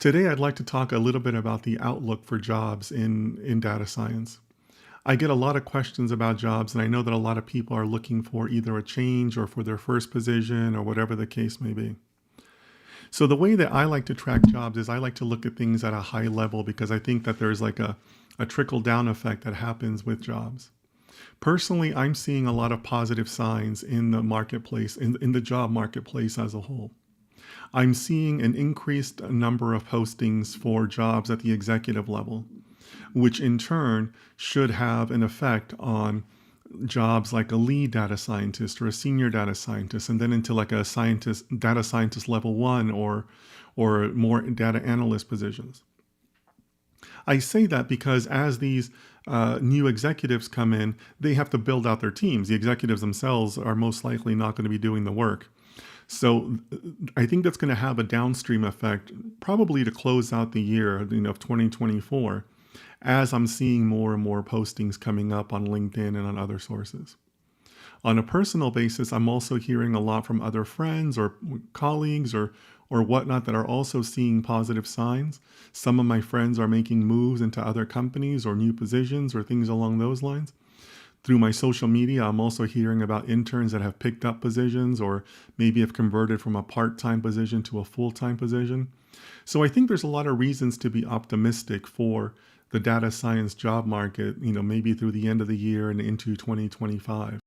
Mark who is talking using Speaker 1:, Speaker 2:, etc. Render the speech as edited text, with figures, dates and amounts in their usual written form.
Speaker 1: Today, I'd like to talk a little bit about the outlook for jobs in data science. I get a lot of questions about jobs, and I know that a lot of people are looking for either a change or for their first position or whatever the case may be. So, the way that I like to track jobs is I like to look at things at a high level because I think that there's like a trickle down effect that happens with jobs. Personally, I'm seeing a lot of positive signs in the marketplace, in the job marketplace as a whole. I'm seeing an increased number of postings for jobs at the executive level, which in turn should have an effect on jobs like a lead data scientist or a senior data scientist, and then into like a data scientist level one or more data analyst positions. I say that because as these new executives come in, they have to build out their teams. The executives themselves are most likely not going to be doing the work. So I think that's going to have a downstream effect, probably to close out the year, of 2024, as I'm seeing more and more postings coming up on LinkedIn and on other sources. On a personal basis, I'm also hearing a lot from other friends or colleagues or whatnot that are also seeing positive signs. Some of my friends are making moves into other companies or new positions or things along those lines. Through my social media, I'm also hearing about interns that have picked up positions or maybe have converted from a part-time position to a full-time position. So I think there's a lot of reasons to be optimistic for the data science job market, maybe through the end of the year and into 2025.